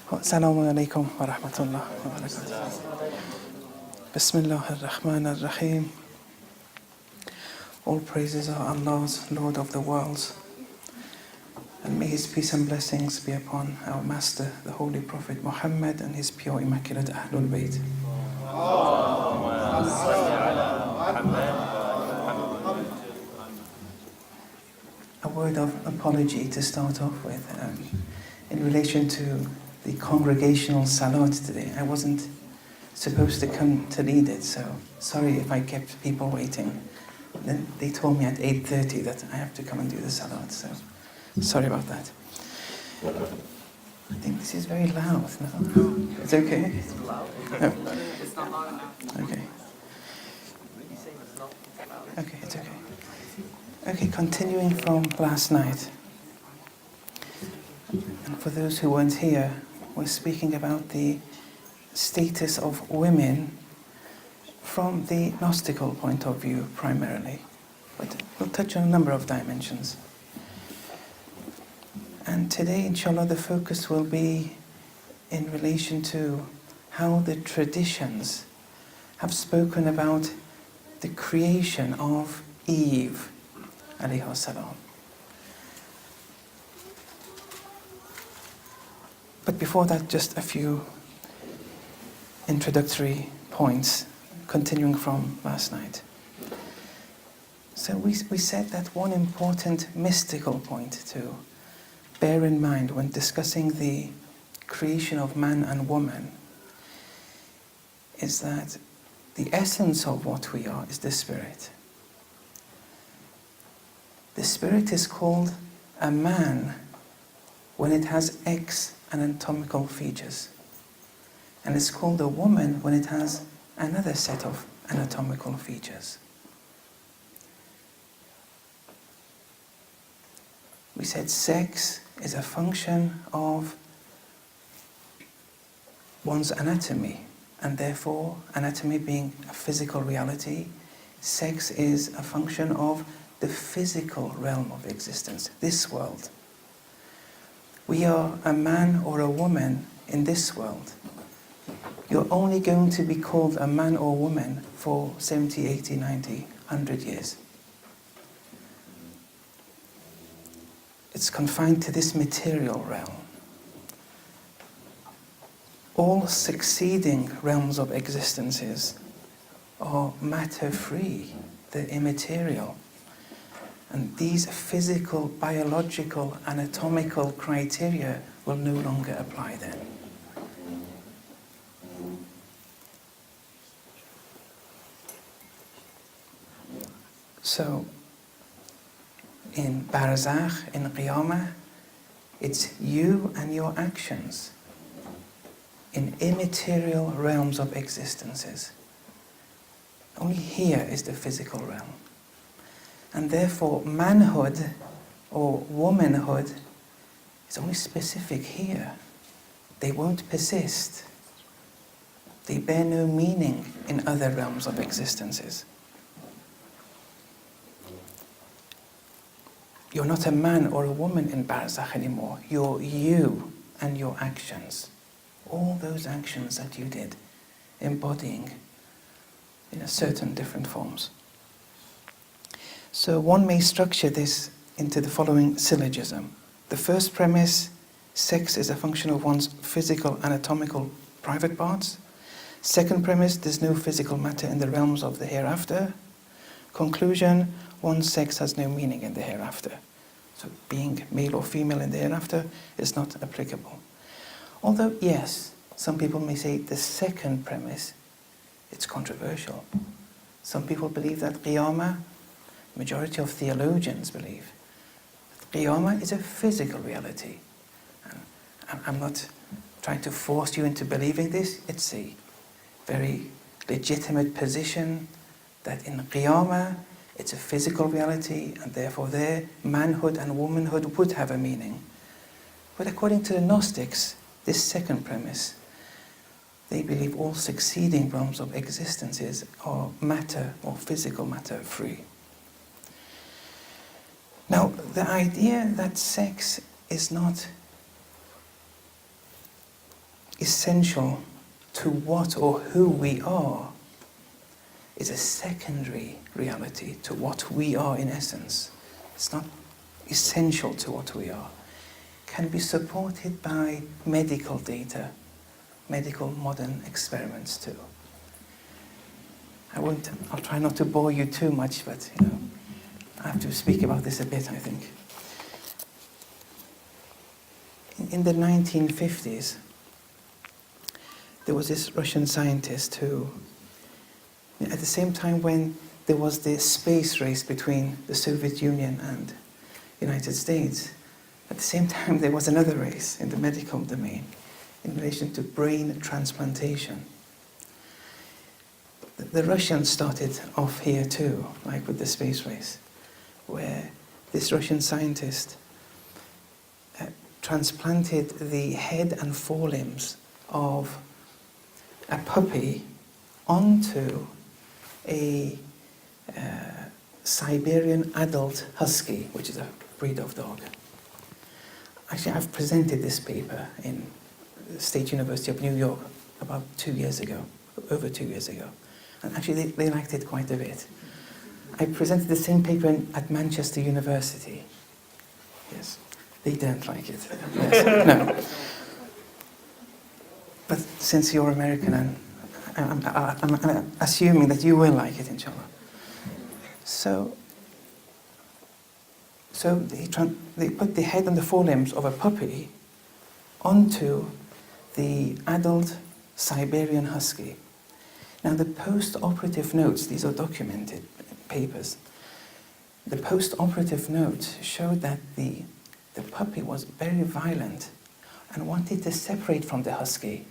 Assalamu alaikum wa rahmatullah wa barakatuh. Bismillah ar-Rahman ar-Rahim. All praises are Allah's, Lord of the worlds. And may His peace and blessings be upon our Master, the Holy Prophet Muhammad, and His pure, immaculate Ahlul Bayt. A word of apology to start off with. In relation to the congregational salat today, I wasn't supposed to come to lead it, so sorry if I kept people waiting. Then they told me at 8:30 that I have to come and do the salat, so sorry about that. I think this is very loud now. It's okay? It's loud. No. It's not loud enough. Okay. You saying it's not loud? Okay, it's okay. Okay, continuing from last night. And for those who weren't here, we're speaking about the status of women from the Gnostical point of view primarily. But we'll touch on a number of dimensions. And today, inshallah, the focus will be in relation to how the traditions have spoken about the creation of Eve, alayhi salam. But before that, just a few introductory points, continuing from last night. So we said that one important mystical point to bear in mind when discussing the creation of man and woman is that the essence of what we are is the spirit. The spirit is called a man when it has X anatomical features, and it's called a woman when it has another set of anatomical features. We said sex is a function of one's anatomy, and therefore anatomy being a physical reality, sex is a function of the physical realm of existence, this world. We are a man or a woman in this world. You're only going to be called a man or woman for 70, 80, 90, 100 years. It's confined to this material realm. All succeeding realms of existences are matter-free, they're immaterial. And these physical, biological, anatomical criteria will no longer apply then. So, in Barzakh, in Qiyamah, it's you and your actions in immaterial realms of existences. Only here is the physical realm. And therefore, manhood or womanhood is only specific here. They won't persist. They bear no meaning in other realms of existences. You're not a man or a woman in Barzakh anymore. You're you and your actions. All those actions that you did, embodying in a certain different forms. So one may structure this into the following syllogism. The first premise, sex is a function of one's physical, anatomical, private parts. Second premise, there's no physical matter in the realms of the hereafter. Conclusion, one's sex has no meaning in the hereafter. So being male or female in the hereafter is not applicable. Although, yes, some people may say the second premise, it's controversial. Some people believe that Qiyamah, majority of theologians believe, that Qiyamah is a physical reality. And I'm not trying to force you into believing this. It's a very legitimate position that in Qiyamah, it's a physical reality, and therefore there, manhood and womanhood would have a meaning. But according to the Gnostics, this second premise, they believe all succeeding realms of existences are matter or physical matter free. Now, the idea that sex is not essential to what or who we are is a secondary reality to what we are in essence. It's not essential to what we are. Can be supported by medical data, medical modern experiments too. I'll try not to bore you too much, but I have to speak about this a bit, I think. In the 1950s, there was this Russian scientist who, at the same time when there was the space race between the Soviet Union and the United States, at the same time there was another race in the medical domain in relation to brain transplantation. The Russians started off here too, like with the space race, where this Russian scientist transplanted the head and forelimbs of a puppy onto a Siberian adult husky, which is a breed of dog. Actually, I've presented this paper in the State University of New York about 2 years ago, over 2 years ago. And actually, they liked it quite a bit. I presented the same paper at Manchester University. Yes, they didn't like it. Yes. No. But since you're American, and I'm assuming that you will like it, inshallah. So they put the head and the forelimbs of a puppy onto the adult Siberian husky. Now the post-operative notes, these are documented papers, the post-operative notes showed that the puppy was very violent and wanted to separate from the husky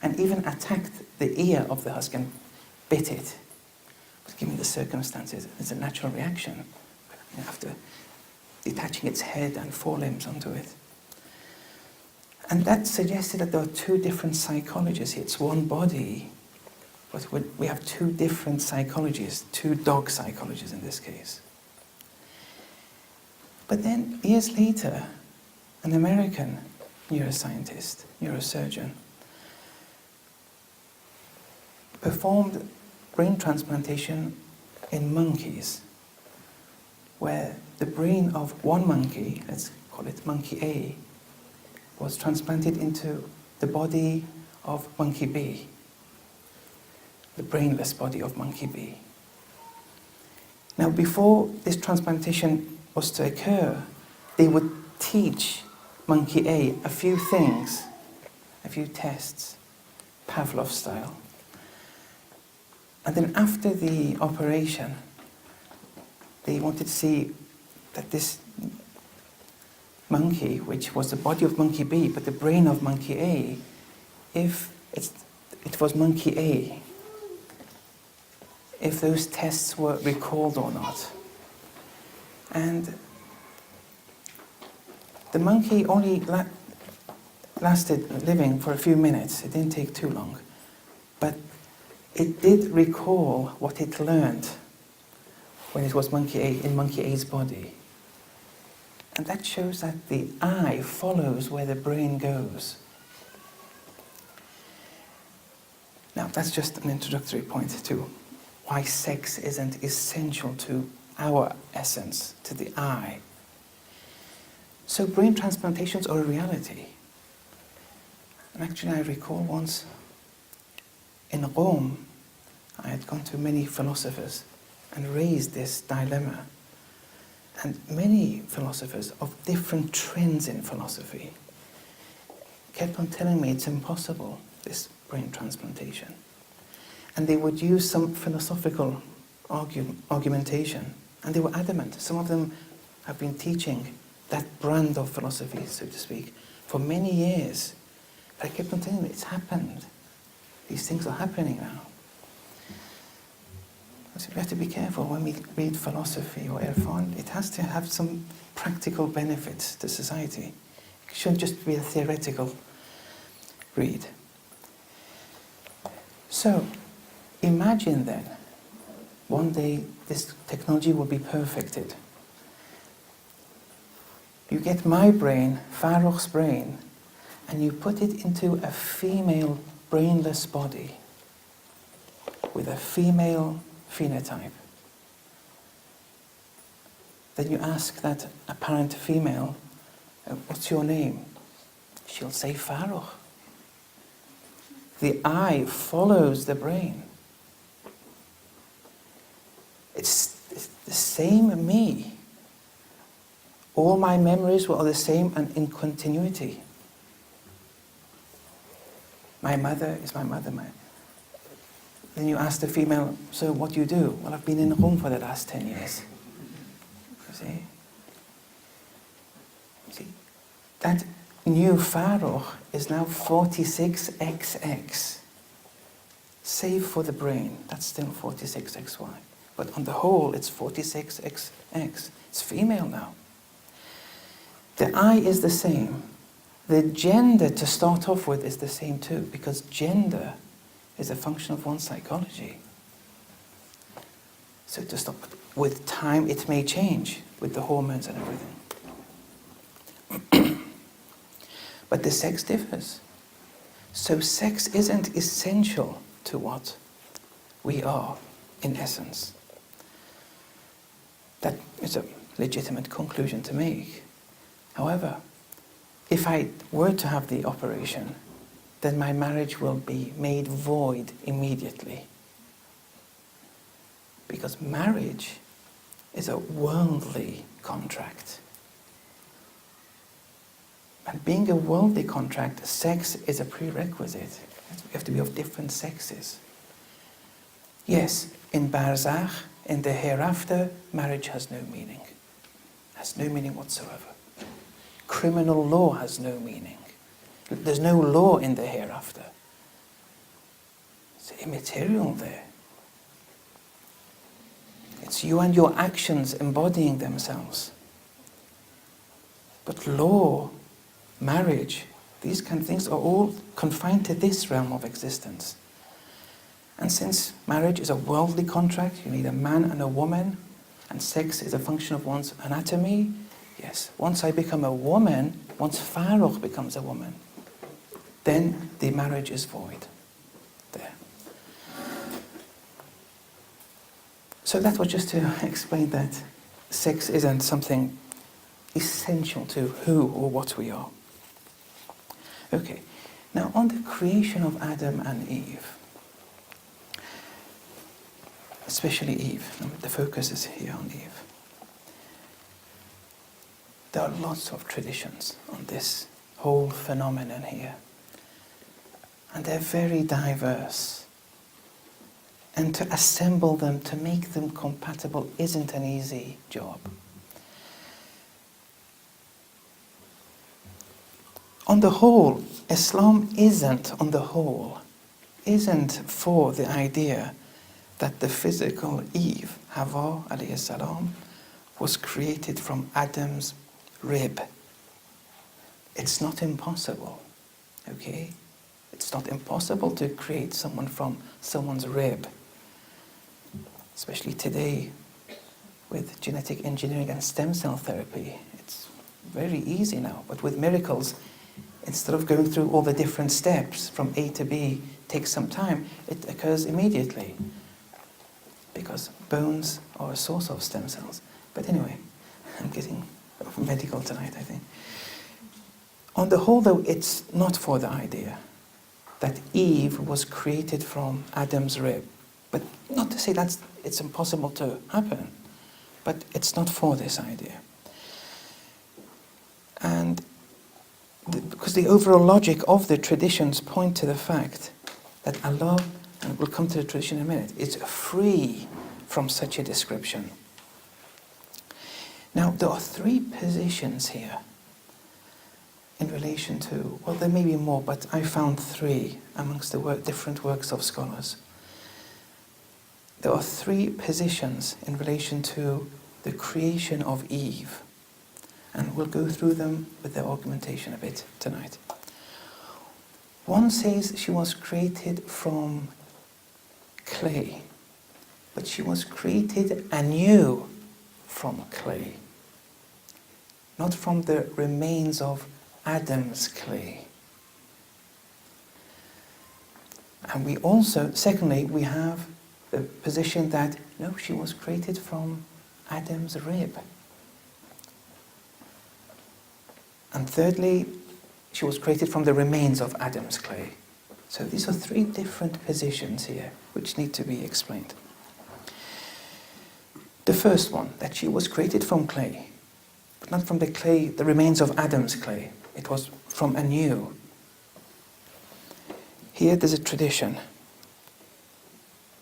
and even attacked the ear of the husky and bit it. But given the circumstances, it's a natural reaction after detaching its head and forelimbs onto it. And that suggested that there are two different psychologies here. It's one body, but we have two different psychologies, two dog psychologies in this case. But then, years later, an American neuroscientist, neurosurgeon, performed brain transplantation in monkeys, where the brain of one monkey, let's call it monkey A, was transplanted into the body of monkey B, the brainless body of monkey B. Now, before this transplantation was to occur, they would teach monkey A a few things, a few tests, Pavlov style. And then after the operation, they wanted to see that this monkey, which was the body of monkey B, but the brain of monkey A, if it was monkey A, if those tests were recalled or not. And the monkey only lasted living for a few minutes. It didn't take too long. But it did recall what it learned when it was monkey A, in monkey A's body. And that shows that the eye follows where the brain goes. Now, that's just an introductory point to why sex isn't essential to our essence, to the eye. So brain transplantations are a reality. And actually, I recall once in Rome, I had gone to many philosophers and raised this dilemma. And many philosophers of different trends in philosophy kept on telling me it's impossible, this brain transplantation. And they would use some philosophical argumentation, and they were adamant. Some of them have been teaching that brand of philosophy, so to speak, for many years. But I kept on telling them, it's happened. These things are happening now. So we have to be careful when we read philosophy or Irfan. It has to have some practical benefits to society. It shouldn't just be a theoretical read. So, imagine then, one day this technology will be perfected. You get my brain, Farrokh's brain, and you put it into a female brainless body with a female phenotype, then you ask that apparent female, what's your name? She'll say Farrokh. The eye follows the brain. It's the same me. All my memories were the same and in continuity. My mother is my mother. Then you ask the female, so what do you do? Well, I've been in Rome for the last 10 years. You see? That new Farrokh is now 46XX. Save for the brain, that's still 46XY. But on the whole, it's 46XX. It's female now. The eye is the same. The gender to start off with is the same too, because gender is a function of one's psychology. So to stop, with time it may change, with the hormones and everything. But the sex differs. So sex isn't essential to what we are, in essence. That is a legitimate conclusion to make. However, if I were to have the operation, then my marriage will be made void immediately. Because marriage is a worldly contract. And being a worldly contract, sex is a prerequisite. We have to be of different sexes. Yes, in Barzakh, in the hereafter, marriage has no meaning. Has no meaning whatsoever. Criminal law has no meaning. There's no law in the hereafter. It's immaterial there. It's you and your actions embodying themselves. But law, marriage, these kind of things are all confined to this realm of existence. And since marriage is a worldly contract, you need a man and a woman, and sex is a function of one's anatomy, yes, once I become a woman, once Farrokh becomes a woman, then the marriage is void. There. So that was just to explain that sex isn't something essential to who or what we are. Okay, now on the creation of Adam and Eve, especially Eve, the focus is here on Eve. There are lots of traditions on this whole phenomenon here. And they're very diverse. And to assemble them, to make them compatible, isn't an easy job. On the whole, Islam isn't for the idea that the physical Eve, Hawa alayhi salam, was created from Adam's rib. It's not impossible, okay? It's not impossible to create someone from someone's rib. Especially today with genetic engineering and stem cell therapy. It's very easy now, but with miracles, instead of going through all the different steps from A to B, takes some time, it occurs immediately. Because bones are a source of stem cells. But anyway, I'm getting medical tonight, I think. On the whole, though, it's not for the idea that Eve was created from Adam's rib. But not to say that it's impossible to happen, but it's not for this idea. And because the overall logic of the traditions point to the fact that Allah, and we'll come to the tradition in a minute, is free from such a description. Now, there are three positions here in relation to, well, there may be more, but I found three amongst the different works of scholars. There are three positions in relation to the creation of Eve, and we'll go through them with their argumentation a bit tonight. One says she was created from clay, but she was created anew from clay, not from the remains of Adam's clay. And we also, secondly, we have the position that, no, she was created from Adam's rib. And thirdly, she was created from the remains of Adam's clay. So these are three different positions here, which need to be explained. The first one, that she was created from clay, but not from the clay, the remains of Adam's clay. It was from anew. Here there's a tradition.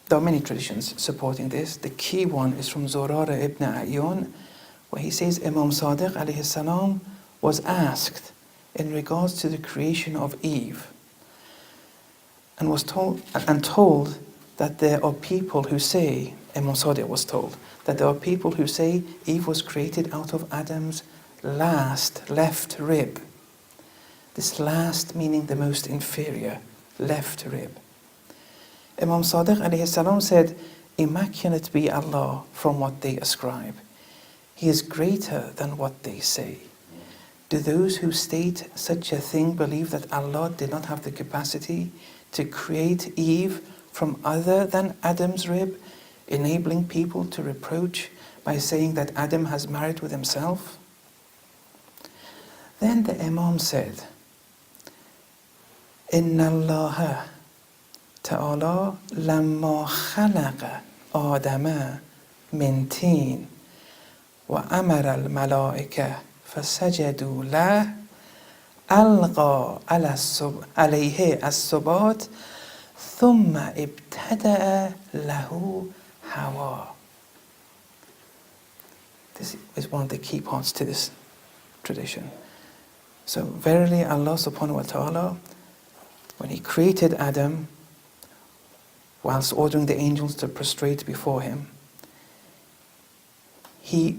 There are many traditions supporting this. The key one is from Zurara ibn Ayyun, where he says Imam Sadiq alayhi salam was asked in regards to the creation of Eve, and was told that there are people who say, Imam Sadiq was told, that there are people who say Eve was created out of Adam's left rib. This last meaning the most inferior, left rib. Imam Sadiq alayhi salam said, "Immaculate be Allah from what they ascribe. He is greater than what they say. Do those who state such a thing believe that Allah did not have the capacity to create Eve from other than Adam's rib, enabling people to reproach by saying that Adam has married with himself?" Then the Imam said, "Inna Allah ta'ala lamma khalaqa Adama min teen wa amara al-malaika fasajadu lah alqa alayhi as-subat thumma ibtada'a lahu hawa." This is one of the key parts to this tradition. So verily Allah subhanahu wa ta'ala, when He created Adam, whilst ordering the angels to prostrate before him, He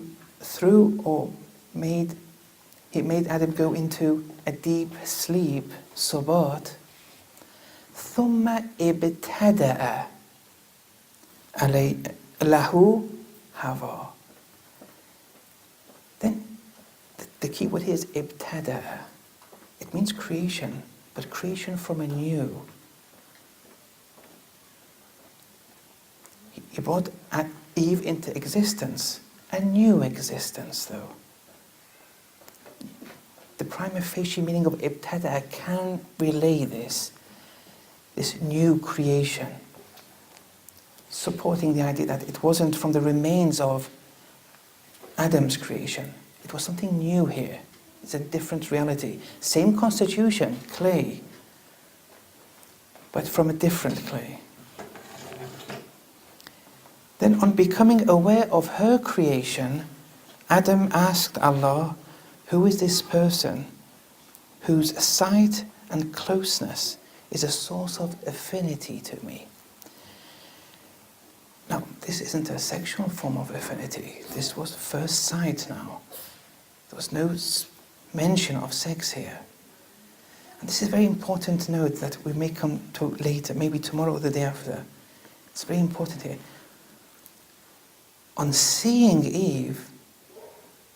made Adam go into a deep sleep, subat, thumma ibtada'a lahu hawa. Then the key word here is ibtada'a. It means creation, but creation from anew. He brought Eve into existence, a new existence though. The prima facie meaning of ibtada can relay this new creation, supporting the idea that it wasn't from the remains of Adam's creation. It was something new here. It's a different reality. Same constitution, clay, but from a different clay. Then on becoming aware of her creation, Adam asked Allah, "Who is this person whose sight and closeness is a source of affinity to me?" Now, this isn't a sexual form of affinity. This was first sight now. There was no mention of sex here. And this is very important to note that we may come to later, maybe tomorrow or the day after. It's very important here. On seeing Eve,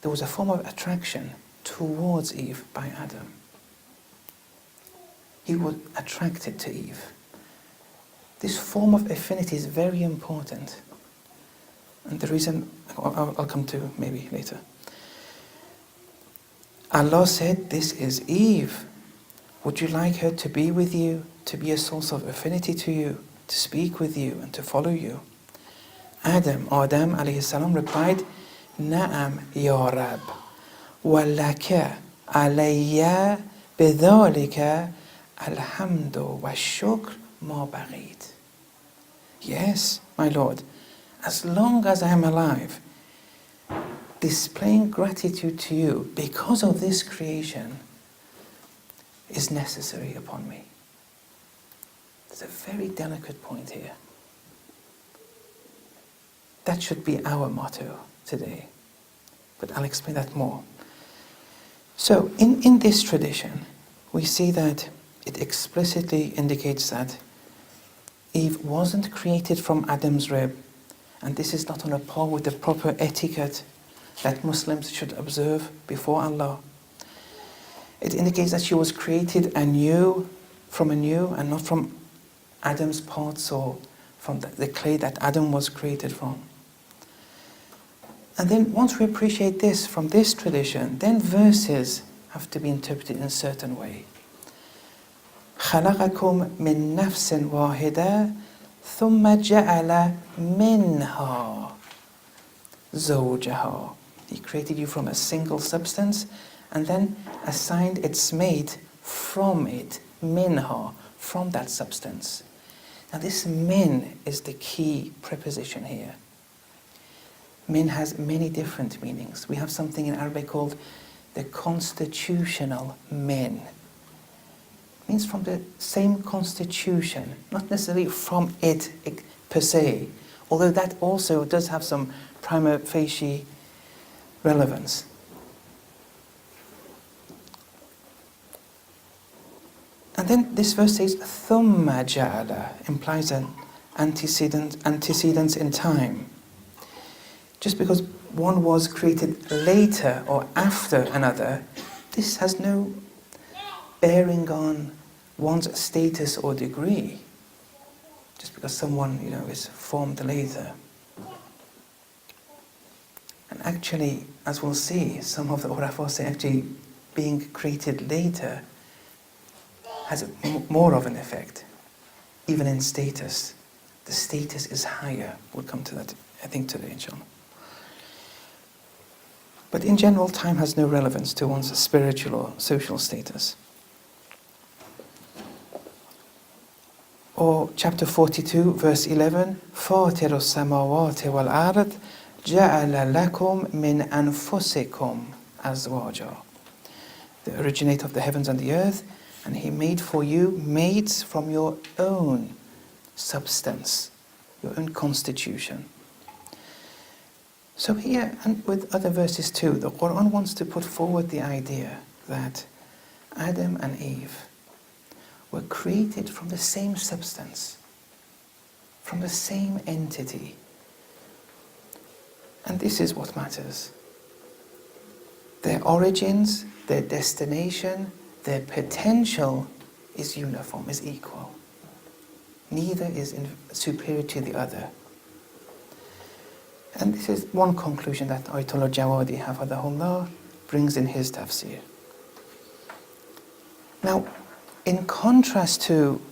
there was a form of attraction towards Eve by Adam. He was attracted to Eve. This form of affinity is very important. And the reason, I'll come to maybe later. Allah said, "This is Eve. Would you like her to be with you, to be a source of affinity to you, to speak with you and to follow you?" Adam alayhi salam replied, "Na'am ya Rab, wa laka alayya bidhalika alhamdu wa shukr ma baghid." Yes, my Lord, as long as I am alive, displaying gratitude to you because of this creation is necessary upon me. There's a very delicate point here. That should be our motto today. But I'll explain that more. So, in this tradition, we see that it explicitly indicates that Eve wasn't created from Adam's rib, and this is not on a par with the proper etiquette that Muslims should observe before Allah. It indicates that she was created anew, and not from Adam's parts or from the clay that Adam was created from. And then once we appreciate this from this tradition, then verses have to be interpreted in a certain way. خَلَقَكُم مِّن نَفْسٍ وَاحِدَةٍ ثُمَّ جَعَلَ مِنْهَا زَوْجَهَا. He created you from a single substance and then assigned its mate from it, minha, from that substance. Now this min is the key preposition here. Min has many different meanings. We have something in Arabic called the constitutional min. It means from the same constitution, not necessarily from it per se, although that also does have some prima facie relevance. And then this verse says, ثُمَّ جَعَلَ, implies an antecedence in time. Just because one was created later or after another, this has no bearing on one's status or degree. Just because someone, is formed later. And actually, as we'll see, some of the Urafa say actually being created later has more of an effect, even in status. The status is higher. We'll come to that, I think, today, inshallah. But in general, time has no relevance to one's spiritual or social status. Or chapter 42, verse 11, فَاطِرُ السَّمَاوَاتِ وَالْأَرْضِ جَعَلَ لَكُم مِّنْ أَنفُسِكُمْ أَزْوَاجًا. The originator of the heavens and the earth, and He made for you mates from your own substance, your own constitution. So here, and with other verses too, the Quran wants to put forward the idea that Adam and Eve were created from the same substance, from the same entity. And this is what matters. Their origins, their destination, their potential is uniform, is equal. Neither is superior to the other. And this is one conclusion that Ayatollah Jawadi, hafadhahullah, brings in his tafsir. Now, in contrast to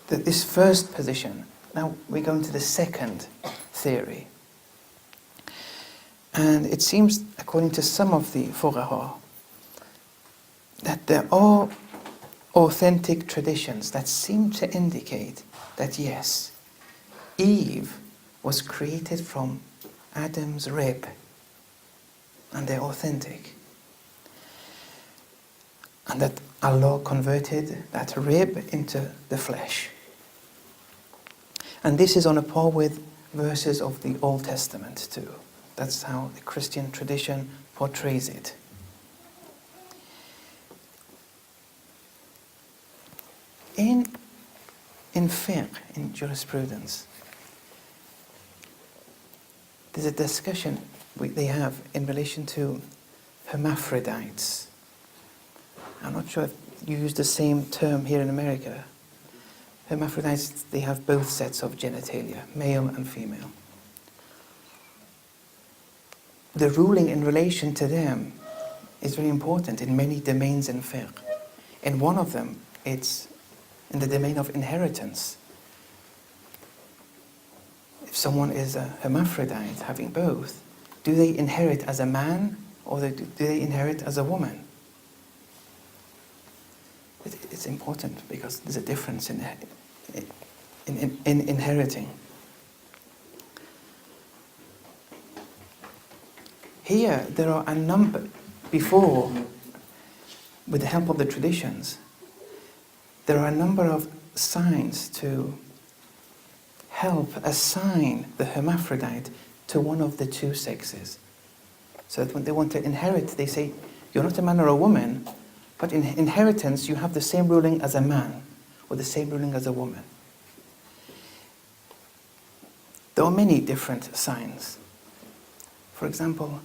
this first position, now we go into the second theory. And it seems, according to some of the fuqaha, that there are authentic traditions that seem to indicate that yes, Eve was created from Adam's rib, and they're authentic. And that Allah converted that rib into the flesh. And this is on a par with verses of the Old Testament too. That's how the Christian tradition portrays it. In fiqh, in jurisprudence, there's a discussion they have in relation to hermaphrodites. I'm not sure if you use the same term here in America. Hermaphrodites, they have both sets of genitalia, male and female. The ruling in relation to them is very important in many domains in fiqh. In one of them, it's in the domain of inheritance. If someone is a hermaphrodite, having both, do they inherit as a man or do they inherit as a woman? It's important because there's a difference in inheriting. Here, there are a number, before, with the help of the traditions, there are a number of signs to help assign the hermaphrodite to one of the two sexes. So that when they want to inherit, they say, you're not a man or a woman, but in inheritance you have the same ruling as a man, or the same ruling as a woman. There are many different signs. For example,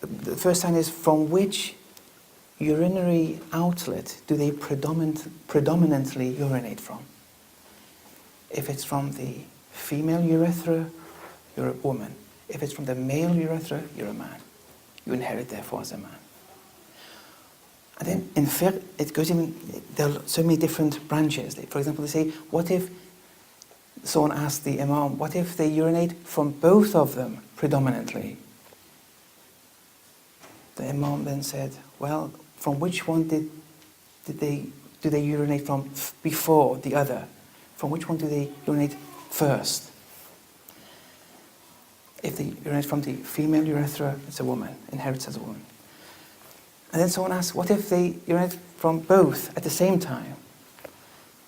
the first sign is from which urinary outlet do they predominantly urinate from? If it's from the female urethra, you're a woman. If it's from the male urethra, you're a man. You inherit therefore as a man. And then in fiqh, it goes even, there are so many different branches. For example, they say, what if someone asked the imam, what if they urinate from both of them predominantly? The imam then said, well, from which one do they urinate from before the other? From which one do they urinate first? If they urinate from the female urethra, it's a woman, inherits as a woman. And then someone asks, what if they urinate from both at the same time?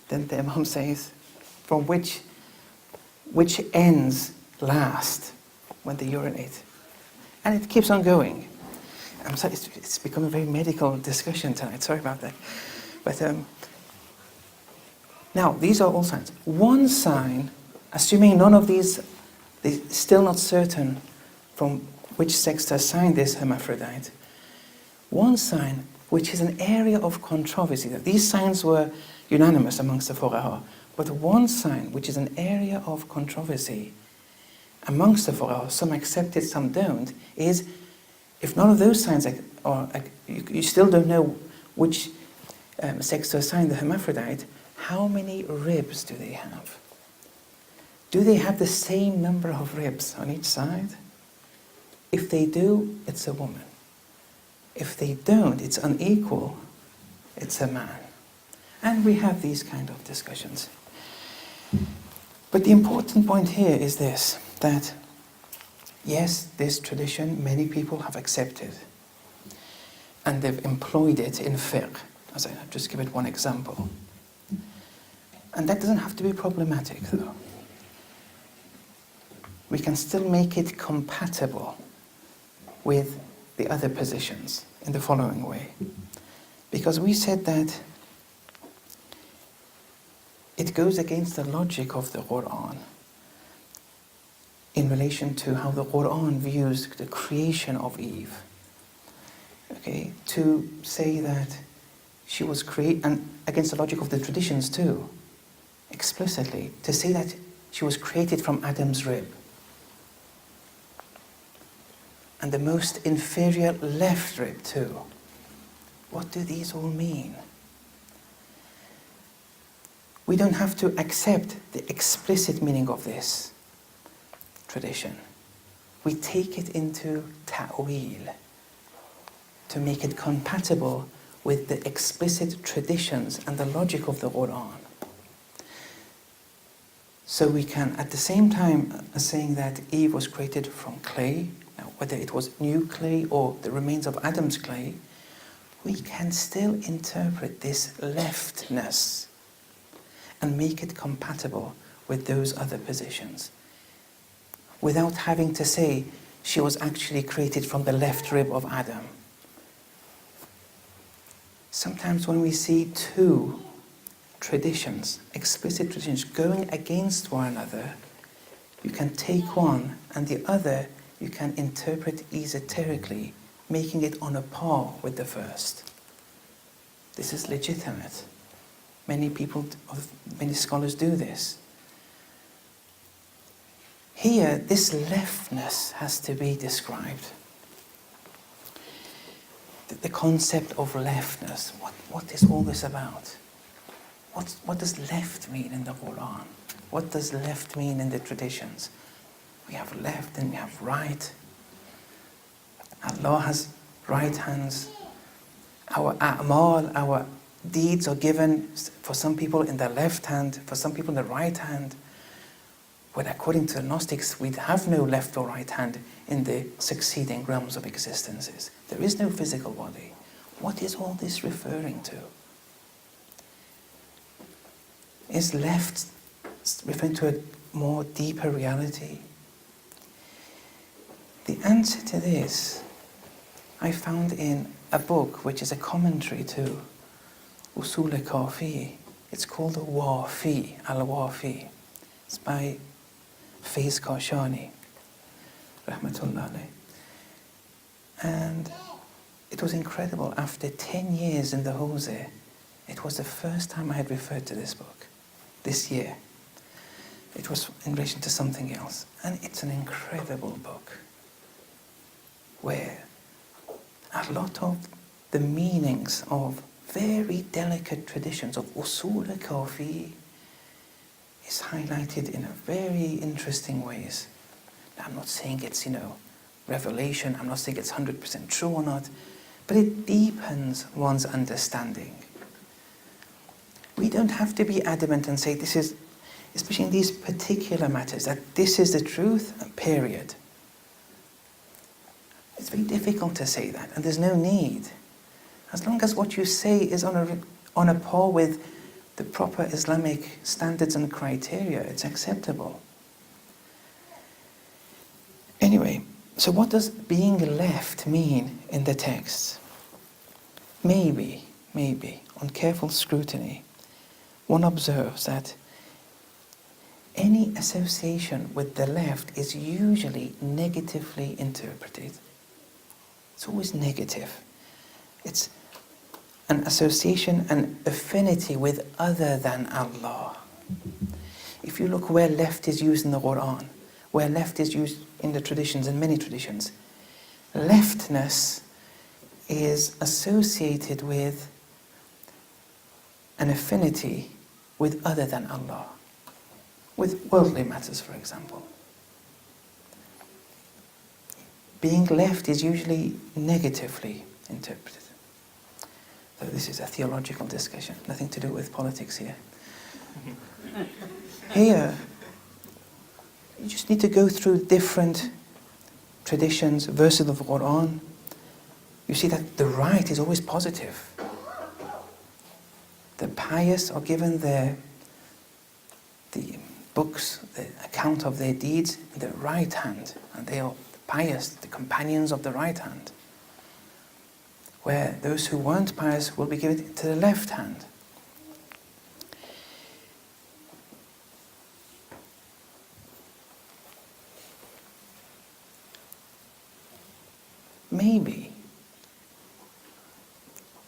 Then the imam says, from which ends last when they urinate? And it keeps on going. I'm sorry, it's become a very medical discussion tonight. Sorry about that. But now, these are all signs. One sign, assuming none of these, they're still not certain from which sex to assign this hermaphrodite. One sign, which is an area of controversy. These signs were unanimous amongst the fuqaha. But one sign, which is an area of controversy amongst the fuqaha, some accept it, some don't, is if none of those signs are, you still don't know which sex to assign the hermaphrodite, how many ribs do they have? Do they have the same number of ribs on each side? If they do, it's a woman. If they don't, it's unequal, it's a man. And we have these kind of discussions. But the important point here is this, that yes, this tradition many people have accepted and they've employed it in fiqh. As I'll just give it one example. And that doesn't have to be problematic though. We can still make it compatible with the other positions in the following way. Because we said that it goes against the logic of the Qur'an in relation to how the Qur'an views the creation of Eve. Okay, to say that she was created, and against the logic of the traditions too, explicitly, to say that she was created from Adam's rib. And the most inferior left rib too. What do these all mean? We don't have to accept the explicit meaning of this tradition. We take it into ta'wil to make it compatible with the explicit traditions and the logic of the Qur'an. So we can, at the same time as saying that Eve was created from clay, now whether it was new clay or the remains of Adam's clay, we can still interpret this leftness and make it compatible with those other positions, without having to say she was actually created from the left rib of Adam. Sometimes when we see two traditions, explicit traditions, going against one another, you can take one and the other you can interpret esoterically, making it on a par with the first. This is legitimate. Many scholars do this. Here, this leftness has to be described. The concept of leftness, what is all this about? What does left mean in the Quran? What does left mean in the traditions? We have left and we have right. Allah has right hands. Our a'mal, our deeds are given for some people in the left hand, for some people in the right hand. But according to the Gnostics, we have no left or right hand in the succeeding realms of existences. There is no physical body. What is all this referring to? Is left referring to a more deeper reality? The answer to this I found in a book which is a commentary to Usul Kafi. It's called Wafi, Al-Wafi. It's by Faiz Kashani, rahmatullah alayh. And it was incredible. After 10 years in the Hose, it was the first time I had referred to this book, this year. It was in relation to something else. And it's an incredible book where a lot of the meanings of very delicate traditions of usul al-kafi is highlighted in a very interesting ways. Now, I'm not saying it's, revelation. I'm not saying it's 100% true or not, but it deepens one's understanding. We don't have to be adamant and say this is, especially in these particular matters, that this is the truth, period. It's very difficult to say that, and there's no need. As long as what you say is on a par with the proper Islamic standards and criteria, it's acceptable. Anyway, so what does being left mean in the text? Maybe, on careful scrutiny, one observes that any association with the left is usually negatively interpreted. It's always negative. It's an association, an affinity with other than Allah. If you look where left is used in the Quran, where left is used in the traditions, in many traditions, leftness is associated with an affinity with other than Allah, with worldly matters, for example. Being left is usually negatively interpreted. So this is a theological discussion, nothing to do with politics here. Here, you just need to go through different traditions, verses of the Quran. You see that the right is always positive. The pious are given the books, the account of their deeds in the right hand, and they are pious, the companions of the right hand. Where those who weren't pious will be given to the left hand. Maybe.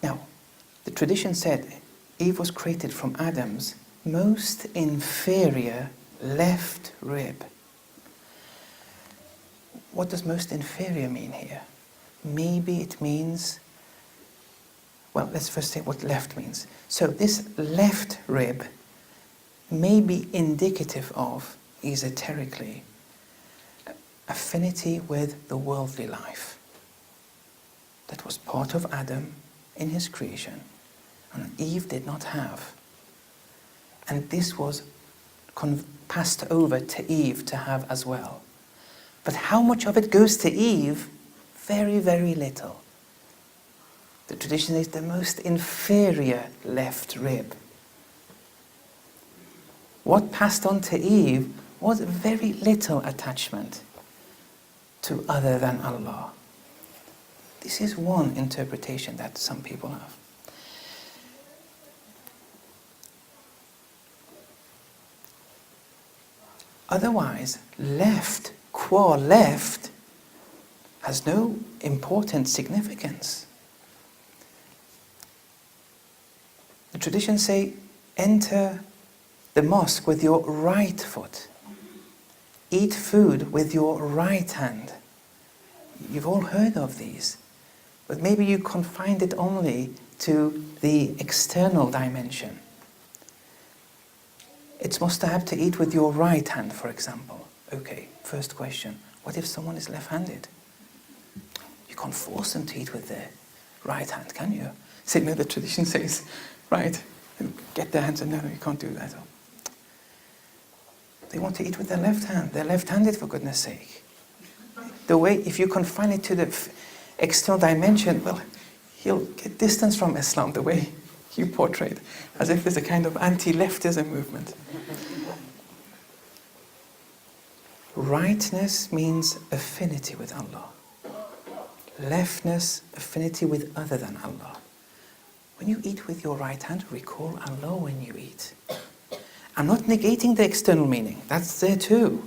Now, the tradition said Eve was created from Adam's most inferior left rib. What does most inferior mean here? Maybe it means, well, let's first say what left means. So this left rib may be indicative of, esoterically, affinity with the worldly life that was part of Adam in his creation, and Eve did not have. And this was passed over to Eve to have as well. But how much of it goes to Eve? Very, very little. The tradition is the most inferior left rib. What passed on to Eve was very little attachment to other than Allah. This is one interpretation that some people have. Otherwise, left, qua left, has no important significance. The traditions say, enter the mosque with your right foot. Eat food with your right hand. You've all heard of these, but maybe you confined it only to the external dimension. It's mustahab to eat with your right hand, for example. Okay, first question. What if someone is left-handed? You can't force them to eat with their right hand, can you? So, no, the tradition says, right, get their hands, and no, you can't do that. They want to eat with their left hand. They're left-handed, for goodness sake. The way, if you confine it to the external dimension, well, he'll get distance from Islam, the way you portrayed, as if there's a kind of anti-leftism movement. Rightness means affinity with Allah. Leftness, affinity with other than Allah. When you eat with your right hand, recall Allah when you eat. I'm not negating the external meaning. That's there too.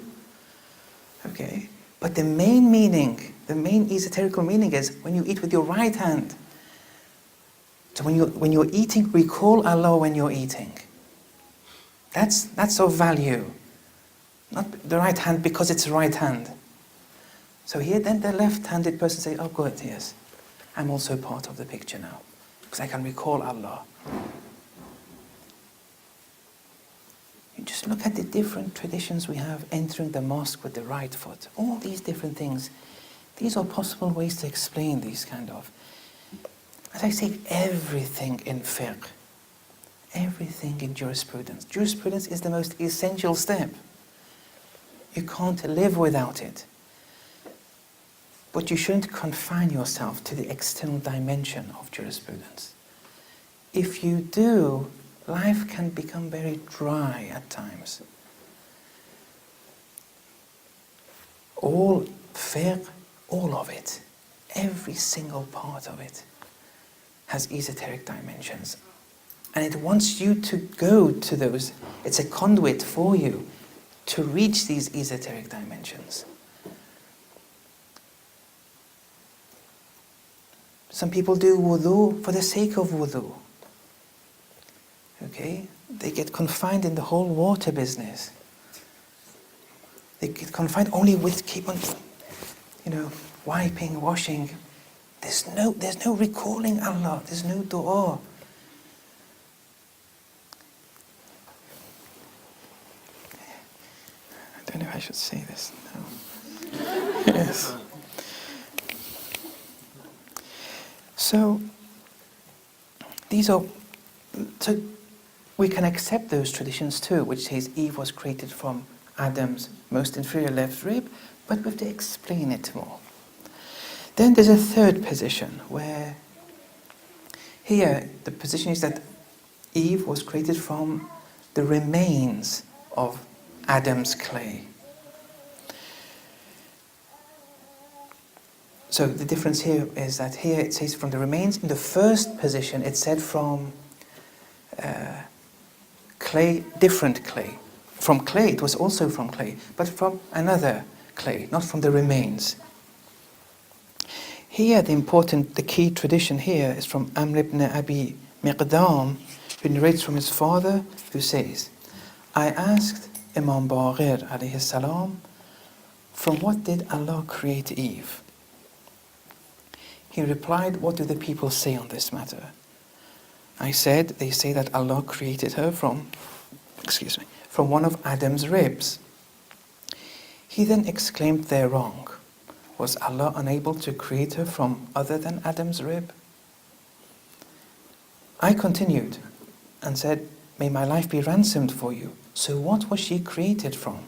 Okay? But the main meaning, the main esoterical meaning is when you eat with your right hand. So when you're eating, recall Allah when you're eating. That's of value. Not the right hand because it's right hand. So here then the left-handed person say, oh good, yes, I'm also part of the picture now. Because I can recall Allah. You just look at the different traditions we have entering the mosque with the right foot. All these different things. These are possible ways to explain these kind of. As I say, everything in fiqh, everything in jurisprudence. Jurisprudence is the most essential step. You can't live without it. But you shouldn't confine yourself to the external dimension of jurisprudence. If you do, life can become very dry at times. All fiqh, all of it, every single part of it has esoteric dimensions. And it wants you to go to those. It's a conduit for you to reach these esoteric dimensions. Some people do wudu for the sake of wudu. Okay? They get confined in the whole water business. They get confined only with keep on, wiping, washing. There's no recalling Allah. There's no dua. I don't know if I should say this. No. Yes. So we can accept those traditions too, which says Eve was created from Adam's most inferior left rib, but we have to explain it more. Then there's a third position where here the position is that Eve was created from the remains of Adam's clay. So the difference here is that here it says from the remains. In the first position it said from clay, different clay. From clay, it was also from clay, but from another clay, not from the remains. Here the key tradition here is from Amr ibn Abi Miqdam, who narrates from his father, who says, I asked Imam Baqir alayhi salam, from what did Allah create Eve? He replied, what do the people say on this matter? I said, they say that Allah created her from one of Adam's ribs. He then exclaimed, they're wrong. Was Allah unable to create her from other than Adam's rib? I continued and said, may my life be ransomed for you. So what was she created from?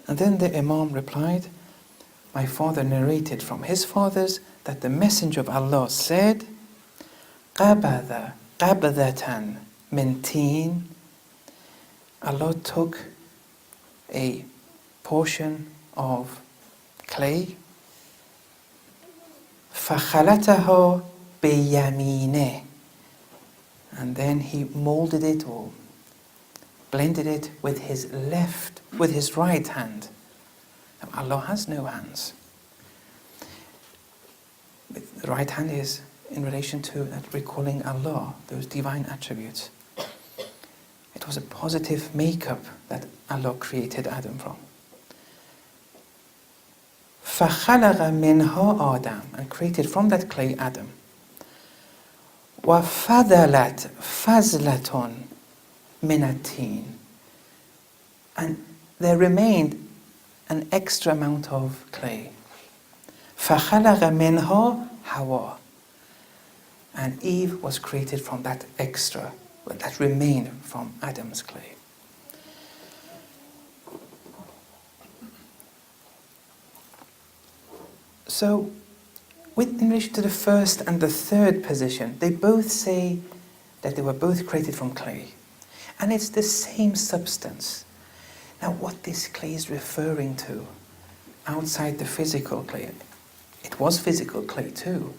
And then the Imam replied, my father narrated from his fathers that the Messenger of Allah said, قَبَذَةً مِنْ تِينٍ. Allah took a portion of clay, فَخَلَتَهُ بِيَمِينِهِ, and then he molded it or blended it with his right hand. Now, Allah has no hands. The right hand is in relation to that recalling Allah, those divine attributes. It was a positive makeup that Allah created Adam from. فَخَلَقَ مِنْهَا آدَمَ, and created from that clay Adam. وَفَضَلَتْ فَزْلَةٌ مِنَ التِّينِ, and there remained an extra amount of clay. فَخَلَقَ مِنْهَا حَوَى, and Eve was created from that extra, that remained from Adam's clay. So, in relation to the first and the third position, they both say that they were both created from clay. And it's the same substance. Now, what this clay is referring to, outside the physical clay, it was physical clay too.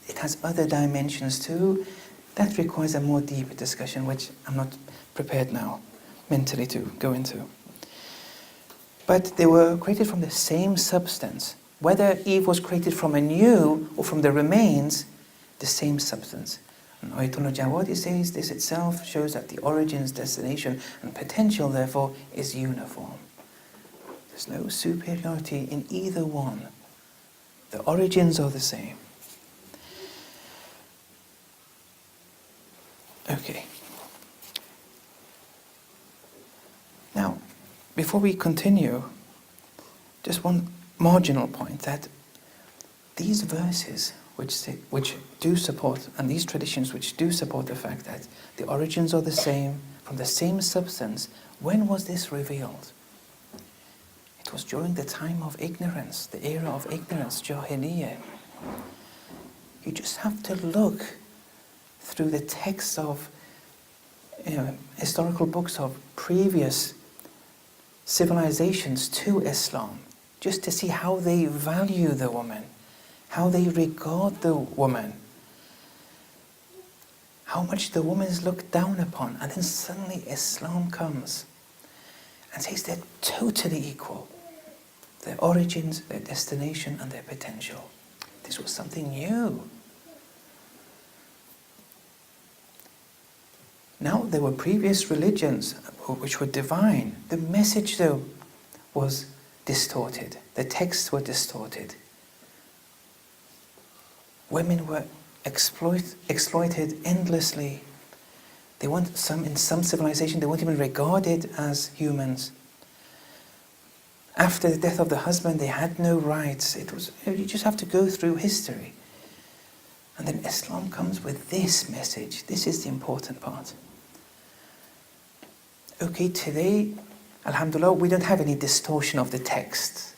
It has other dimensions too. That requires a more deeper discussion, which I'm not prepared now mentally to go into. But they were created from the same substance. Whether Eve was created from anew or from the remains, the same substance. And Ayatollah Jawadi says this itself shows that the origins, destination and potential therefore is uniform. There's no superiority in either one. The origins are the same. Okay. Now, before we continue, just one marginal point, that these verses which do support, and these traditions which do support the fact that the origins are the same, from the same substance, when was this revealed? It was during the time of ignorance, the era of ignorance, Jahiliyyah. You just have to look through the texts of historical books of previous civilizations to Islam, just to see how they value the woman, how they regard the woman, how much the woman is looked down upon. And then suddenly Islam comes and says they're totally equal. Their origins, their destination and their potential. This was something new. Now there were previous religions which were divine. The message though was distorted. The texts were distorted. Women were exploited endlessly. In some civilization they weren't even regarded as humans. After the death of the husband they had no rights. You just have to go through history. And then Islam comes with this message. This is the important part. Okay, today, alhamdulillah, we don't have any distortion of the text.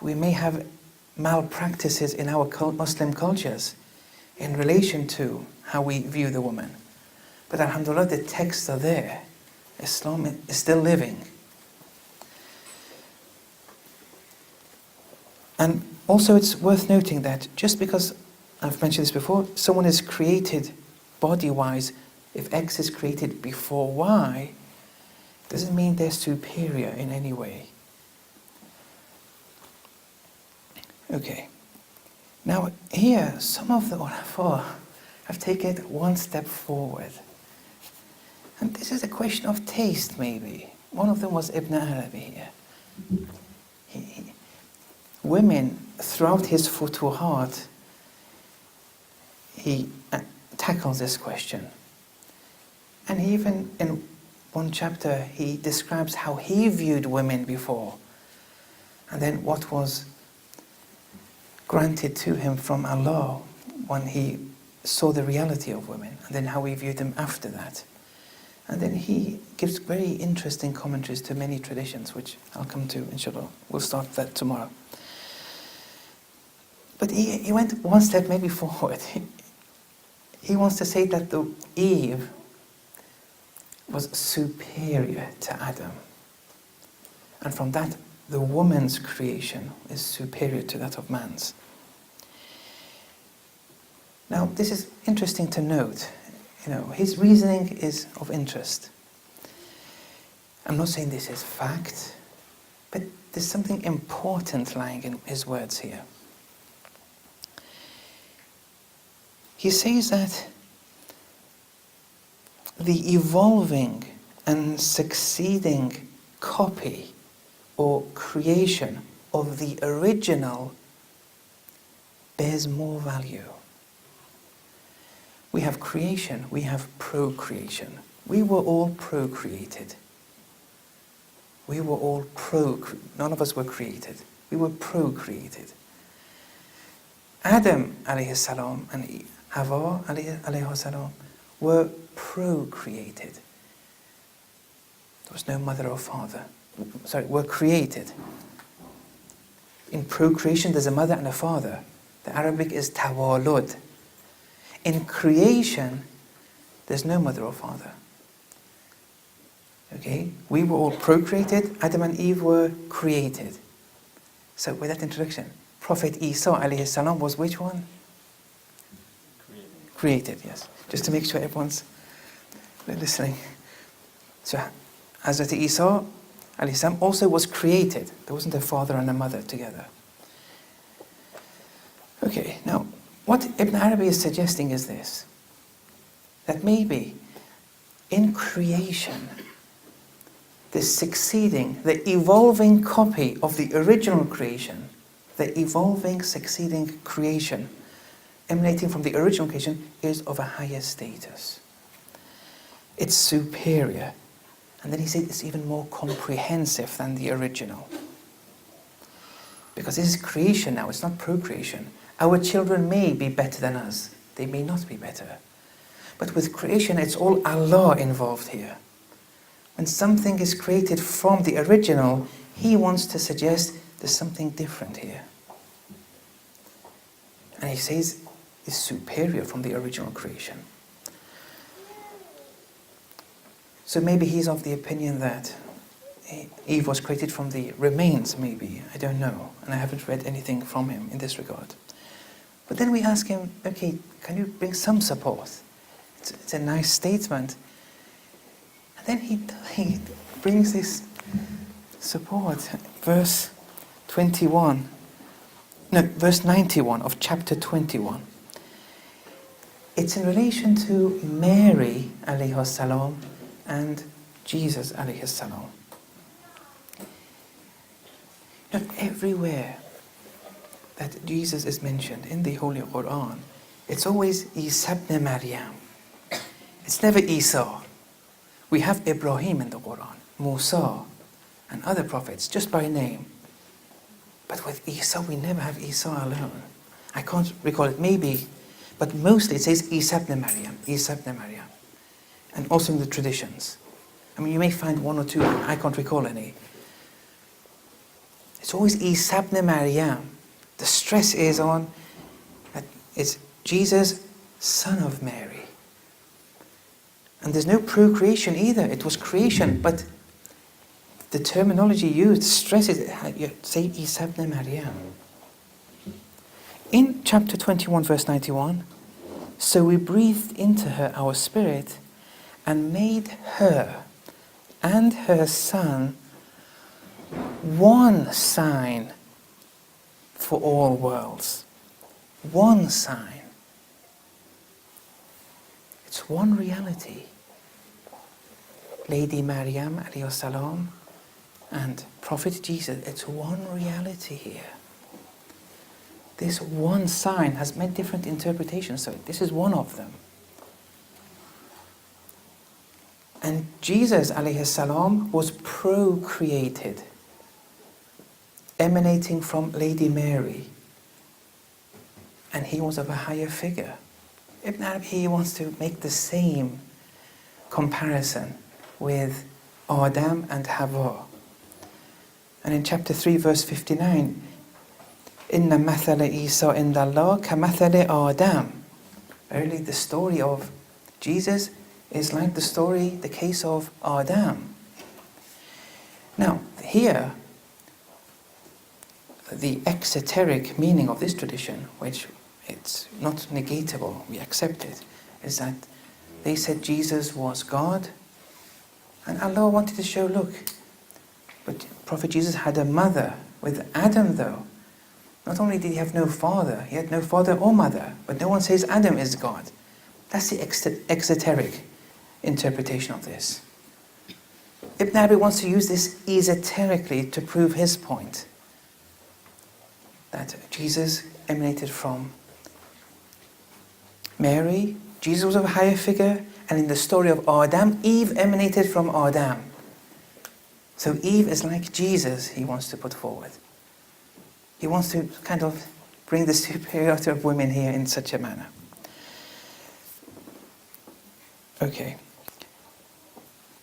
We may have malpractices in our Muslim cultures in relation to how we view the woman. But alhamdulillah, the texts are there. Islam is still living. And also it's worth noting that just because, I've mentioned this before, someone is created body-wise, if X is created before Y, doesn't mean they're superior in any way. Okay. Now here, some of the ulama have taken it one step forward. And this is a question of taste, maybe. One of them was Ibn Arabi here. Women, throughout his futuhat, he tackles this question. And even in one chapter, he describes how he viewed women before, and then what was granted to him from Allah when he saw the reality of women, and then how he viewed them after that. And then he gives very interesting commentaries to many traditions, which I'll come to, inshallah. We'll start that tomorrow. But he went one step maybe forward. He wants to say that the Eve was superior to Adam. And from that, the woman's creation is superior to that of man's. Now, this is interesting to note. His reasoning is of interest. I'm not saying this is fact, but there's something important lying in his words here. He says that the evolving and succeeding copy or creation of the original bears more value. We have creation, we have procreation. We were all procreated. None of us were created. We were procreated. Adam alayhi salam and Hawa alayhi salam were procreated. There was no mother or father. Were created. In procreation there's a mother and a father. The Arabic is tawalud. In creation there's no mother or father. Okay? We were all procreated. Adam and Eve were created. So with that introduction, Prophet Isa alayhi salam was which one? Created, yes. Just to make sure everyone's listening. So Hazrat Isa alayhi salam, also was created. There wasn't a father and a mother together. Okay, now, what Ibn Arabi is suggesting is this, that maybe in creation, the succeeding, the evolving copy of the original creation, the evolving, succeeding creation, emanating from the original creation, is of a higher status. It's superior. And then he said it's even more comprehensive than the original. Because this is creation now, it's not procreation. Our children may be better than us. They may not be better. But with creation, it's all Allah involved here. When something is created from the original, he wants to suggest there's something different here. And he says it's superior from the original creation. So maybe he's of the opinion that Eve was created from the remains, maybe. I don't know. And I haven't read anything from him in this regard. But then we ask him, okay, can you bring some support? It's a nice statement. And then he brings this support. Verse 21. No, verse 91 of chapter 21. It's in relation to Mary, alayhi salam, and Jesus, alayhi salam. Now, everywhere that Jesus is mentioned in the Holy Quran, it's always Isa ibn Maryam. It's never Isa. We have Ibrahim in the Quran, Musa, and other prophets, just by name. But with Isa, we never have Isa alone. I can't recall it, maybe, but mostly it says Isa ibn Maryam, Isa ibn Maryam. And also in the traditions. I mean, you may find one or two, I can't recall any. It's always Isa ibn Maryam. The stress is on that it's Jesus, son of Mary. And there's no procreation either. It was creation, but the terminology used stresses it. You say Isa ibn Maryam. In chapter 21, verse 91, so we breathed into her our spirit and made her and her son one sign for all worlds. One sign. It's one reality. Lady Maryam alayhi salam and Prophet Jesus, it's one reality here. This one sign has many different interpretations, so this is one of them. And Jesus alayhi salam was procreated, emanating from Lady Mary. And he was of a higher figure. Ibn Arabi wants to make the same comparison with Adam and Hawa. And in chapter 3, verse 59, Inna mathala Isa indallah ka mathali Adam. Verily, the story of Jesus is like the case of Adam. Now, here, the exoteric meaning of this tradition, which it's not negatable, we accept it, is that they said Jesus was God, and Allah wanted to show, look, but Prophet Jesus had a mother. With Adam, though, not only did he have no father, he had no father or mother, but no one says Adam is God. That's the exoteric interpretation of this. Ibn Arabi wants to use this esoterically to prove his point, that Jesus emanated from Mary, Jesus was of a higher figure, and in the story of Adam, Eve emanated from Adam. So Eve is like Jesus, he wants to put forward. He wants to kind of bring the superiority of women here in such a manner. Okay.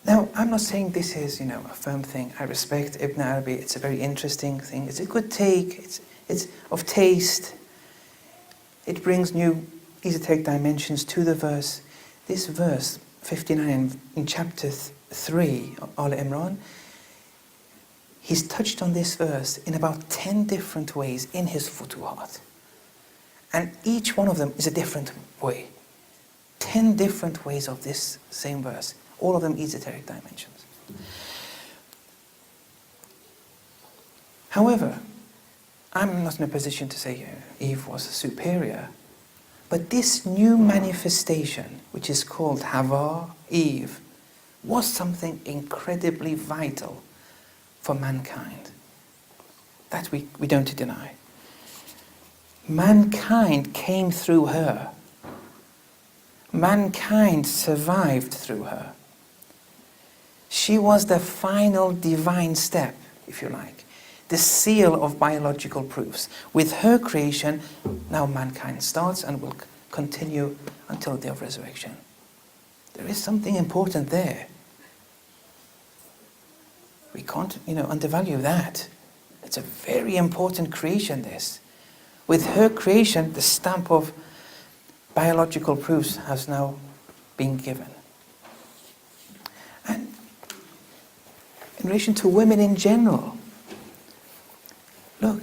Now, I'm not saying this is, a firm thing. I respect Ibn Arabi. It's a very interesting thing. It's a good take. It's of taste. It brings new esoteric dimensions to the verse. This verse, 59 in chapter 3 of Al Imran, he's touched on this verse in about 10 different ways in his Futuhat. And each one of them is a different way. 10 different ways of this same verse. All of them esoteric dimensions. However, I'm not in a position to say Eve was superior, but this new manifestation, which is called Hava, Eve, was something incredibly vital for mankind. That we don't deny. Mankind came through her. Mankind survived through her. She was the final divine step, if you like, the seal of biological proofs. With her creation, now mankind starts and will continue until the day of resurrection. There is something important there. We can't, undervalue that. It's a very important creation, this. With her creation, the stamp of biological proofs has now been given. And in relation to women in general, look,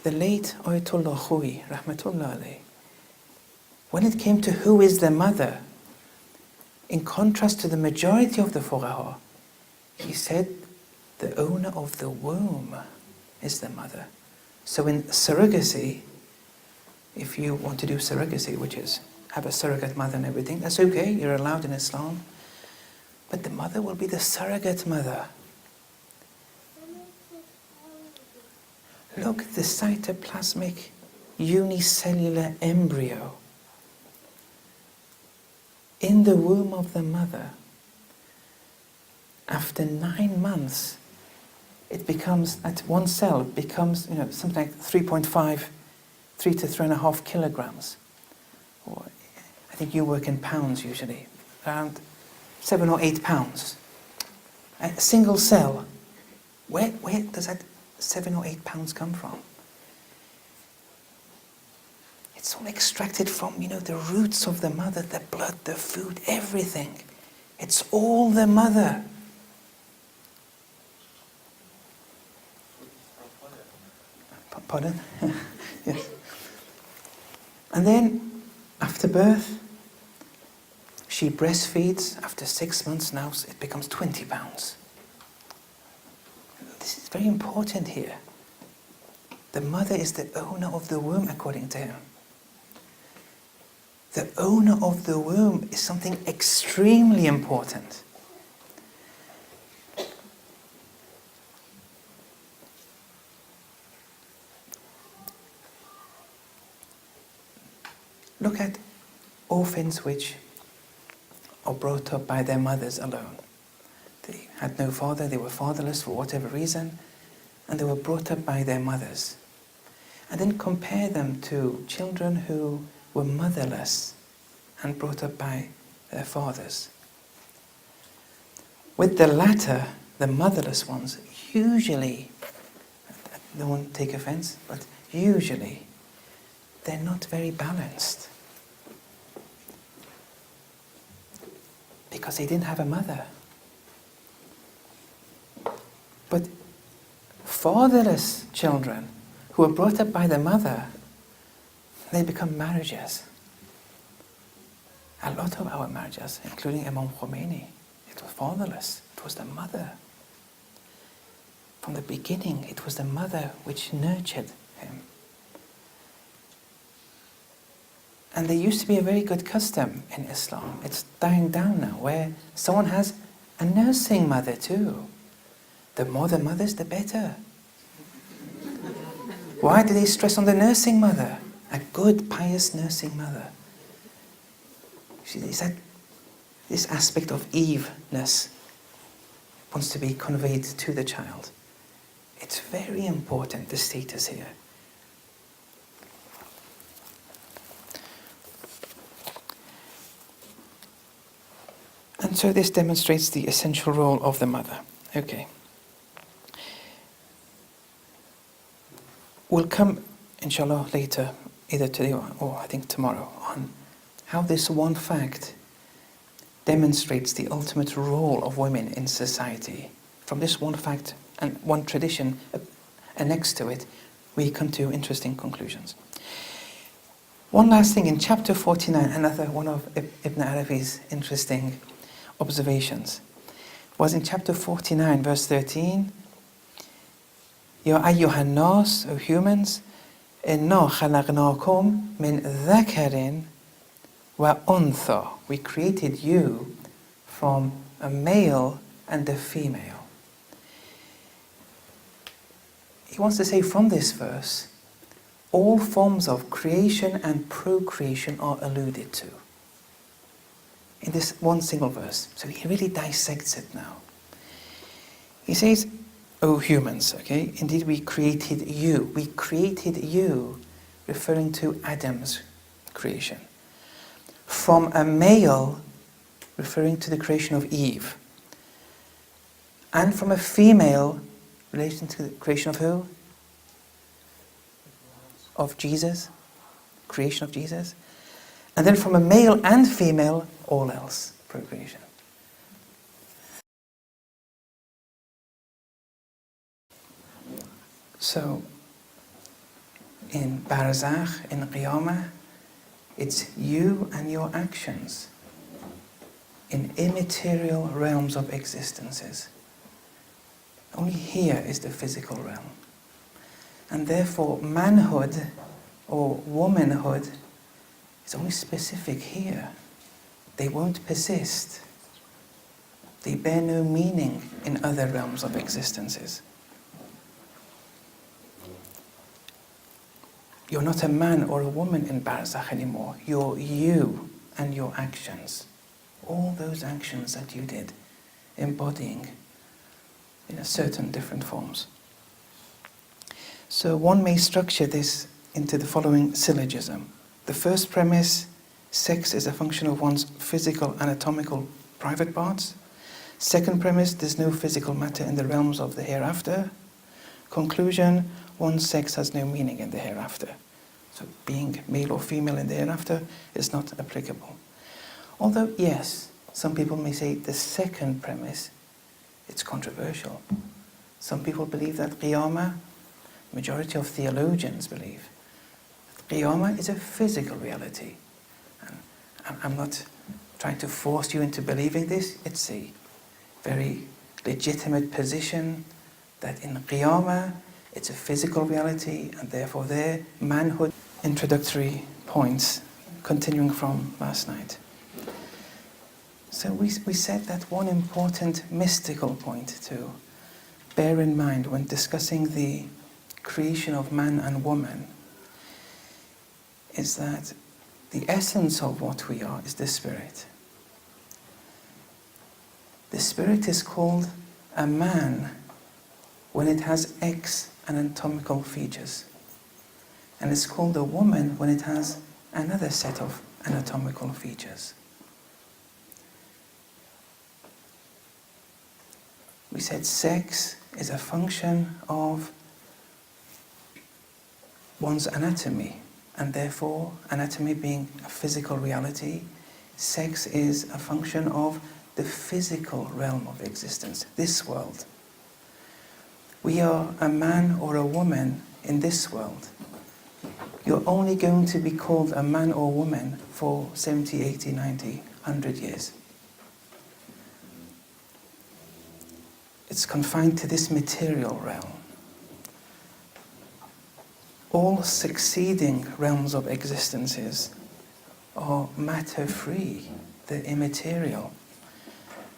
the late Ayatollah Khoui, rahmatullah alayh, when it came to who is the mother, in contrast to the majority of the fuqaha, he said the owner of the womb is the mother. So in surrogacy, if you want to do surrogacy, which is have a surrogate mother and everything, that's okay, you're allowed in Islam. But the mother will be the surrogate mother. Look, the cytoplasmic unicellular embryo in the womb of the mother. After 9 months, it becomes, at one cell, becomes something like 3 to 3.5 kilograms. Or, I think you work in pounds usually, around 7 or 8 pounds. A single cell. Where does that 7 or 8 pounds come from? It's all extracted from, the roots of the mother, the blood, the food, everything. It's all the mother. Pardon? Yes. And then, after birth, she breastfeeds. After 6 months now, it becomes 20 pounds. This is very important here. The mother is the owner of the womb, according to him. The owner of the womb is something extremely important. Look at orphans which are brought up by their mothers alone. They had no father, they were fatherless for whatever reason, and they were brought up by their mothers. And then compare them to children who were motherless and brought up by their fathers. With the latter, the motherless ones, usually, no one take offense, but usually, they're not very balanced. Because they didn't have a mother. But fatherless children who are brought up by their mother, they become marriages. A lot of our marriages, including Imam Khomeini, it was fatherless. It was the mother. From the beginning, it was the mother which nurtured him. And there used to be a very good custom in Islam. It's dying down now, where someone has a nursing mother too. The more the mothers, the better. Why do they stress on the nursing mother? A good, pious nursing mother. Is that this aspect of Eve-ness wants to be conveyed to the child. It's very important, the status here. And so this demonstrates the essential role of the mother. Okay. We'll come, inshallah, later, either today or I think tomorrow, on how this one fact demonstrates the ultimate role of women in society. From this one fact and one tradition next to it, we come to interesting conclusions. One last thing, in chapter 49, another one of Ibn Arabi's interesting observations was in chapter 49, verse 13. يا أيها الناس, O humans, إنا خلقناكم من ذكر وأنثى. We created you from a male and a female. He wants to say from this verse, all forms of creation and procreation are alluded to in this one single verse. So he really dissects it now. He says, O humans, okay, indeed we created you. We created you, referring to Adam's creation. From a male, referring to the creation of Eve. And from a female, relating to the creation of who? Of Jesus, creation of Jesus. And then from a male and female, all else, procreation. So, in Barzakh, in Qiyamah, it's you and your actions in immaterial realms of existences. Only here is the physical realm. And therefore, manhood or womanhood is only specific here. They won't persist. They bear no meaning in other realms of existences. You're not a man or a woman in Barzakh anymore. You're you and your actions. All those actions that you did, embodying in a certain different forms. So one may structure this into the following syllogism. The first premise, sex is a function of one's physical, anatomical, private parts. Second premise, there's no physical matter in the realms of the hereafter. Conclusion, one's sex has no meaning in the hereafter. So being male or female in the hereafter is not applicable. Although, yes, some people may say the second premise, it's controversial. Some people believe that Qiyamah, majority of theologians believe, that Qiyamah is a physical reality. And I'm not trying to force you into believing this. It's a very legitimate position that in Qiyamah, it's a physical reality, and therefore their manhood. Introductory points, continuing from last night. So we said that one important mystical point to bear in mind when discussing the creation of man and woman is that the essence of what we are is the spirit. The spirit is called a man when it has X anatomical features. And it's called a woman when it has another set of anatomical features. We said sex is a function of one's anatomy, and therefore anatomy being a physical reality, sex is a function of the physical realm of existence, this world. We are a man or a woman in this world. You're only going to be called a man or woman for 70, 80, 90, 100 years. It's confined to this material realm. All succeeding realms of existences are matter-free, they're immaterial.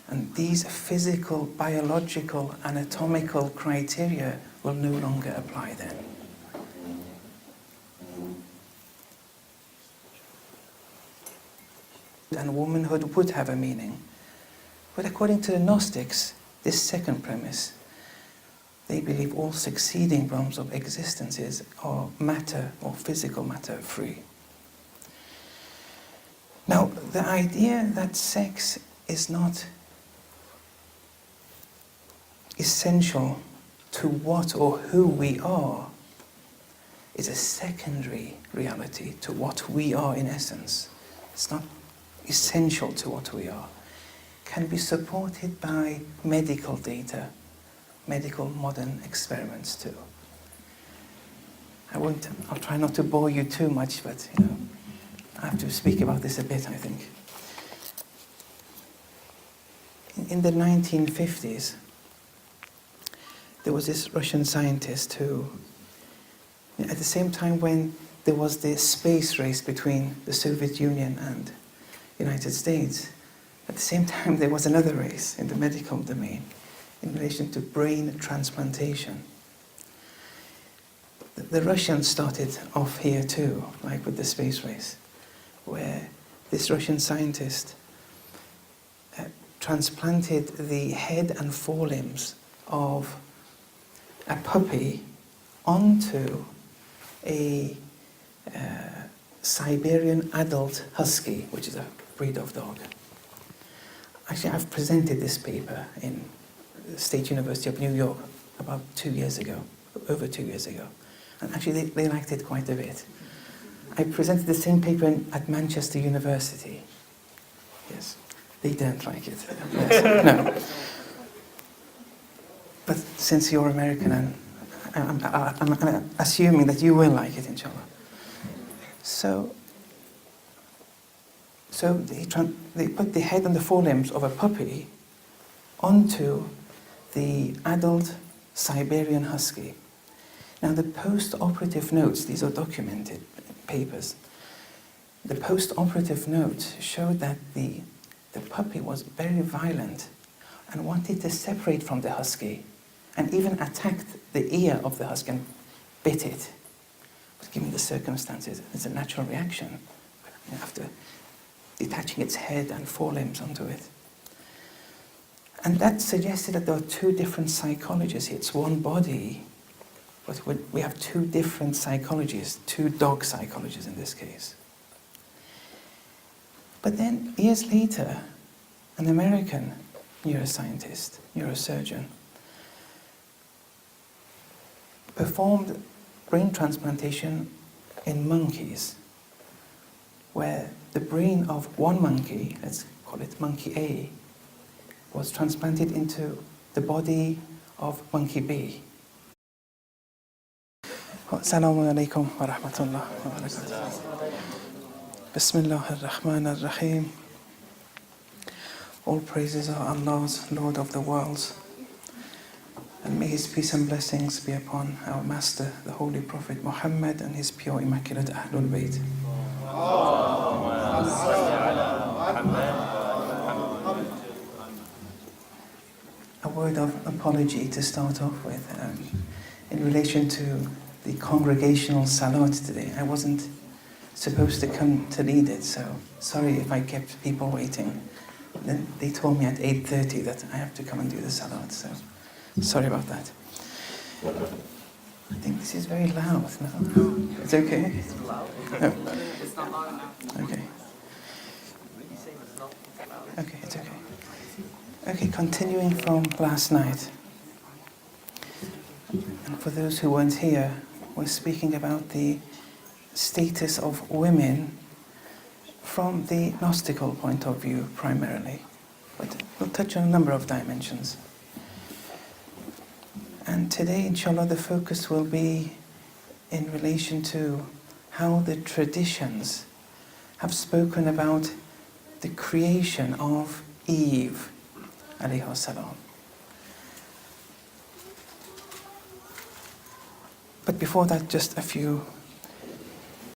And these physical, biological, anatomical criteria will no longer apply then. And womanhood would have a meaning. But according to the Gnostics, this second premise, they believe all succeeding realms of existences are matter or physical matter free. Now, the idea that sex is not essential to what or who we are is a secondary reality to what we are in essence. It's not essential to what we are, can be supported by medical data, medical modern experiments too. I'll try not to bore you too much, but I have to speak about this a bit, I think. In the 1950s, there was this Russian scientist who, at the same time when there was the space race between the Soviet Union and the United States, at the same time there was another race in the medical domain in relation to brain transplantation. The Russians started off here too, like with the space race, where this Russian scientist transplanted the head and forelimbs of a puppy onto a Siberian adult husky, which is a breed of dog. Actually, I've presented this paper in the State University of New York about 2 years ago, over 2 years ago. And actually, they liked it quite a bit. I presented the same paper at Manchester University. Yes, they didn't like it. Yes. No. But since you're American, and I'm assuming that you will like it, inshallah. So they put the head and the forelimbs of a puppy onto the adult Siberian husky. Now the post-operative notes, these are documented papers, the post-operative notes showed that the puppy was very violent and wanted to separate from the husky and even attacked the ear of the husky and bit it. But given the circumstances, it's a natural reaction after detaching its head and forelimbs onto it. And that suggested that there are two different psychologies here. It's one body, but we have two different psychologies, two dog psychologies in this case. But then, years later, an American neuroscientist, neurosurgeon, performed brain transplantation in monkeys, where the brain of one monkey, let's call it monkey A, was transplanted into the body of monkey B. Assalamu alaikum wa rahmatullah wa barakatuh. Bismillah ar-Rahman ar-Rahim. All praises are Allah's, Lord of the worlds. And may His peace and blessings be upon our Master, the Holy Prophet Muhammad, and his pure, immaculate Ahlul Bayt. A word of apology to start off with in relation to the congregational salat today. I wasn't supposed to come to lead it, so sorry if I kept people waiting. Then they told me at 8:30 that I have to come and do the salat, so sorry about that. I think this is very loud. No? It's okay? It's loud. No. It's not loud enough. Okay. You say it's not loud. Okay, it's okay. Okay, continuing from last night. And for those who weren't here, we're speaking about the status of women from the Gnostical point of view primarily. But we'll touch on a number of dimensions. And today, inshallah, the focus will be in relation to how the traditions have spoken about the creation of Eve, alayhi salam. But before that, just a few